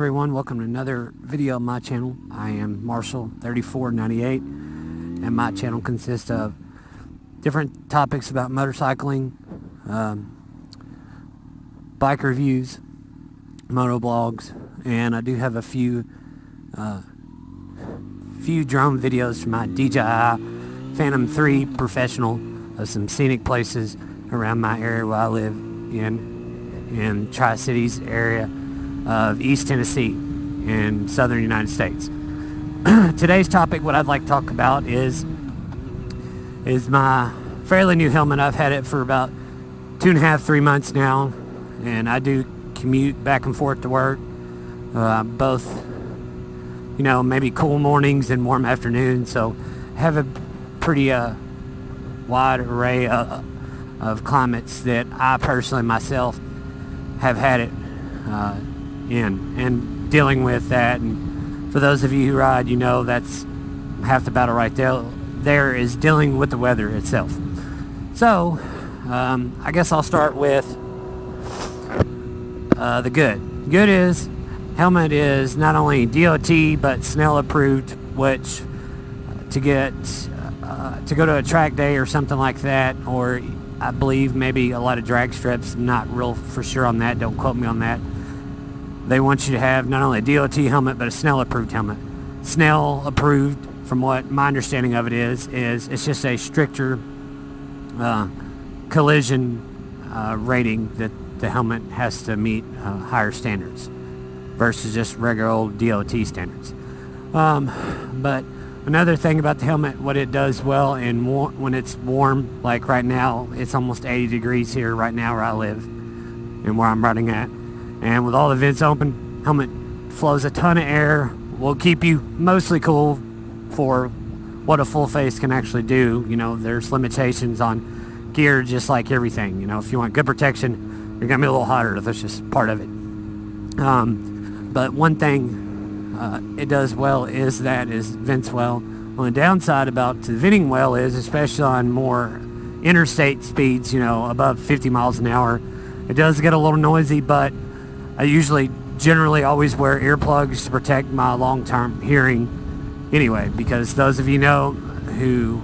everyone, welcome to another video on my channel. I am Marshall3498 and my channel consists of different topics about motorcycling, bike reviews, motovlogs, and I do have a few drone videos from my DJI Phantom 3 Professional of some scenic places around my area where I live in Tri-Cities area of East Tennessee in southern United States. Today's topic, what I'd like to talk about is my fairly new helmet. I've had it for about 2.5-3 months now, and I do commute back and forth to work, both maybe cool mornings and warm afternoons, so I have a pretty wide array of climates that I personally myself have had it in and dealing with that. And for those of you who ride, that's half the battle right there is dealing with the weather itself. So I guess I'll start with the good is helmet is not only DOT but Snell approved, which to go to a track day or something like that, or I believe maybe a lot of drag strips, not real for sure on that, don't quote me on that, they want you to have not only a DOT helmet but a Snell approved helmet. Snell approved, from what my understanding of it is it's just a stricter collision rating that the helmet has to meet higher standards versus just regular old DOT standards. But another thing about the helmet, what it does well when it's warm, like right now, it's almost 80 degrees here right now where I live and where I'm riding at. And with all the vents open, helmet flows a ton of air, will keep you mostly cool for what a full face can actually do. There's limitations on gear just like everything. If you want good protection, you're going to be a little hotter. That's just part of it. But one thing it does well is vents well. On the downside about the venting well is, especially on more interstate speeds, above 50 miles an hour, it does get a little noisy, but I generally always wear earplugs to protect my long-term hearing anyway, because those of you who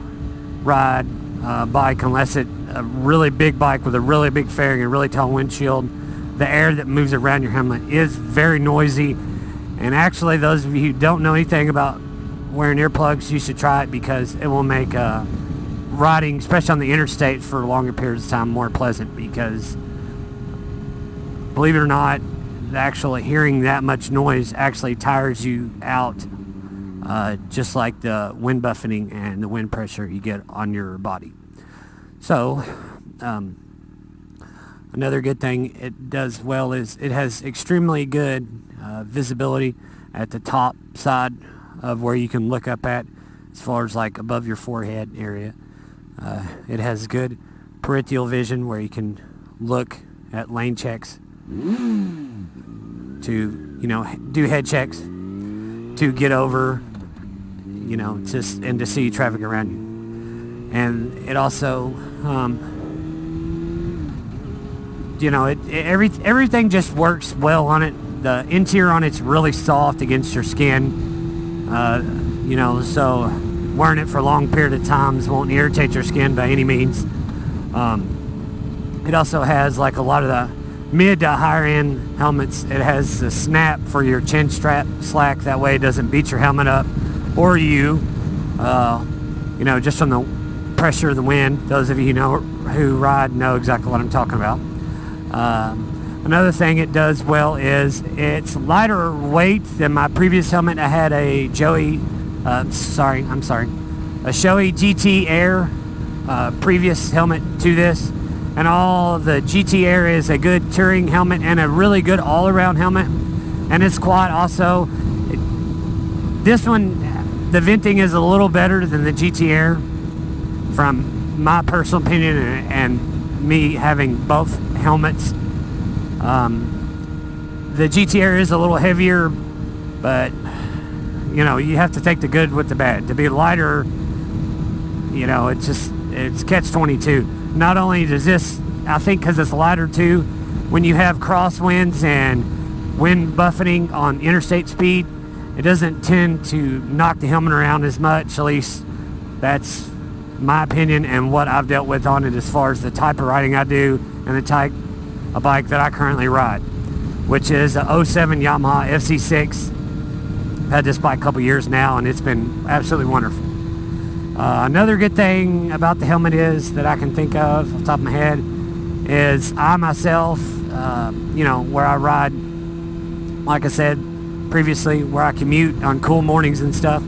ride a bike, unless it's a really big bike with a really big fairing and a really tall windshield, the air that moves around your helmet is very noisy. And actually, those of you who don't know anything about wearing earplugs, you should try it, because it will make riding, especially on the interstate for longer periods of time, more pleasant. Because believe it or not, actually hearing that much noise actually tires you out, just like the wind buffeting and the wind pressure you get on your body. So another good thing it does well is it has extremely good visibility at the top side of where you can look up at, as far as like above your forehead area. It has good peripheral vision where you can look at lane checks, to do head checks, to get over, and to see traffic around you. And it also everything just works well on it. The interior on it's really soft against your skin, so wearing it for a long period of times won't irritate your skin by any means. It also has, like a lot of the mid to higher end helmets, it has a snap for your chin strap slack. That way it doesn't beat your helmet up or you, just from the pressure of the wind. Those of you who ride know exactly what I'm talking about. Another thing it does well is it's lighter weight than my previous helmet. I had a Shoei GT Air previous helmet to this, and all of the GT Air is a good touring helmet and a really good all-around helmet, and it's quite also. This one, the venting is a little better than the GT Air, from my personal opinion, and me having both helmets. The GT Air is a little heavier, but you have to take the good with the bad. To be lighter, it's catch-22. Not only does this, I think because it's lighter too, when you have crosswinds and wind buffeting on interstate speed, it doesn't tend to knock the helmet around as much. At least that's my opinion and what I've dealt with on it as far as the type of riding I do and the type of bike that I currently ride, which is a 07 Yamaha FC6. I've had this bike a couple years now, and it's been absolutely wonderful. Another good thing about the helmet is that I can think of off the top of my head is I myself, where I ride, like I said previously, where I commute on cool mornings and stuff,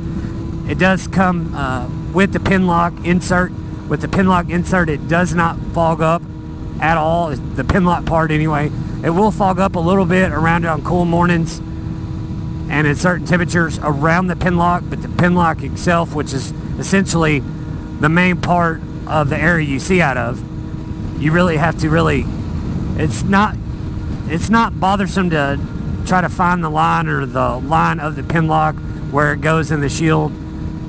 it does come with the pin lock insert. With the pin lock insert, it does not fog up at all. The pin lock part anyway. It will fog up a little bit around it on cool mornings and at certain temperatures around the pin lock, but the pin lock itself, which is essentially the main part of the area you see out of, you really have to it's not bothersome to try to find the line or the line of the pin lock where it goes in the shield.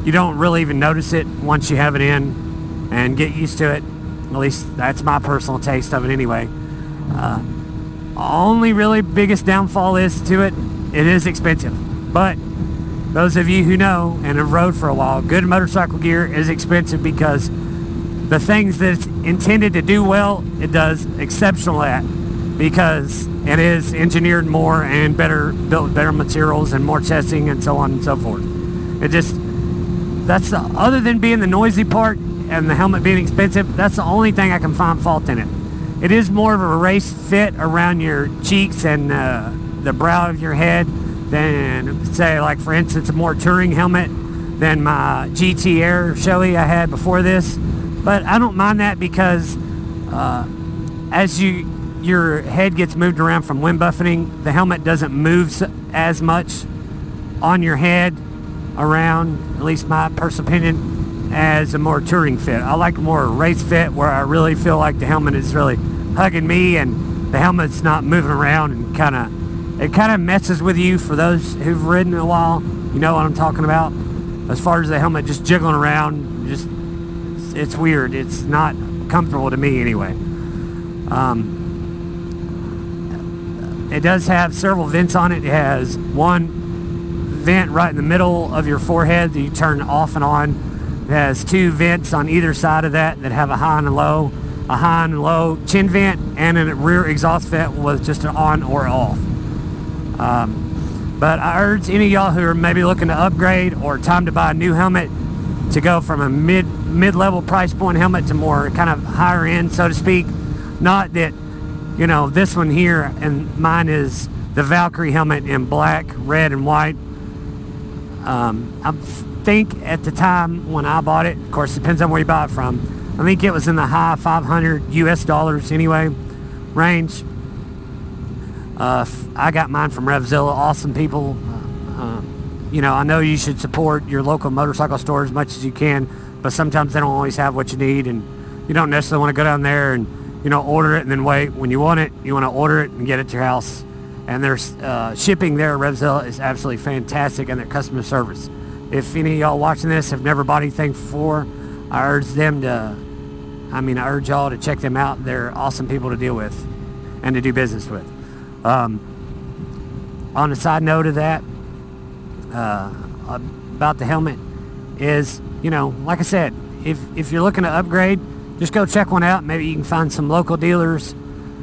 You don't really even notice it once you have it in and get used to it. At least that's my personal taste of it anyway. Only really biggest downfall is to it is expensive. But those of you who know and have rode for a while, good motorcycle gear is expensive because the things that it's intended to do well, it does exceptional at, because it is engineered more and built with better materials and more testing and so on and so forth. Other than being the noisy part and the helmet being expensive, that's the only thing I can find fault in it. It is more of a race fit around your cheeks and the brow of your head than, say, like for instance, a more touring helmet than my GT Air Shoei I had before this. But I don't mind that because as your head gets moved around from wind buffeting, the helmet doesn't move as much on your head around, at least my personal opinion, as a more touring fit. I like more race fit where I really feel like the helmet is really hugging me and the helmet's not moving around and it kind of messes with you. For those who've ridden a while, you know what I'm talking about. As far as the helmet just jiggling around, it's weird. It's not comfortable to me anyway. It does have several vents on it. It has one vent right in the middle of your forehead that you turn off and on. It has two vents on either side of that have a high and a low chin vent, and a rear exhaust vent with just an on or off. But I urge any of y'all who are maybe looking to upgrade or time to buy a new helmet to go from a mid-level price point helmet to more kind of higher end, so to speak. Not that, this one here, and mine is the Valkyrie helmet in black, red, and white. I think at the time when I bought it, of course, it depends on where you buy it from, I think it was in the high $500 US anyway range. I got mine from RevZilla. Awesome people. I know you should support your local motorcycle store as much as you can, but sometimes they don't always have what you need, and you don't necessarily want to go down there and order it and then wait. When you want it, you want to order it and get it to your house. And their shipping there at RevZilla is absolutely fantastic, and their customer service. If any of y'all watching this have never bought anything before, I urge y'all to check them out. They're awesome people to deal with and to do business with. On a side note of that, about the helmet is, like I said, if you're looking to upgrade, just go check one out. Maybe you can find some local dealers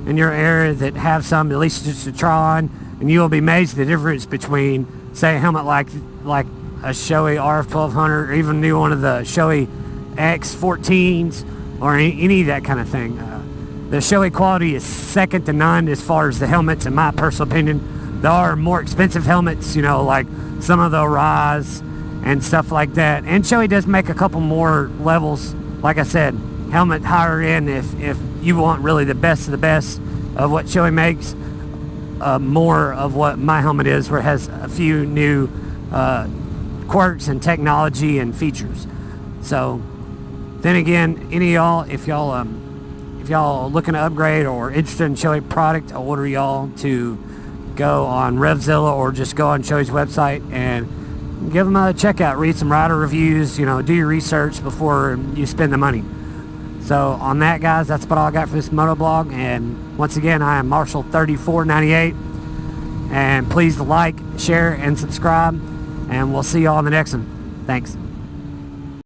in your area that have some, at least just to try on, and you will be amazed at the difference between, say, a helmet like a Shoei rf1200, or even new one of the Shoei X14s, or any of that kind of thing. The Shoei quality is second to none as far as the helmets, in my personal opinion. There are more expensive helmets, like some of the Rise and stuff like that. And Shoei does make a couple more levels, like I said, helmet higher end if you want really the best of the best of what Shoei makes. More of what my helmet is, where it has a few new quirks and technology and features. So then again, any of y'all, if y'all looking to upgrade or interested in Shoei product, I order y'all to go on RevZilla or just go on Shoei's website and give them a checkout, read some rider reviews, do your research before you spend the money. So on that, guys, that's about all I got for this motoblog. And once again, I am Marshall3498. And please like, share, and subscribe. And we'll see you all in the next one. Thanks.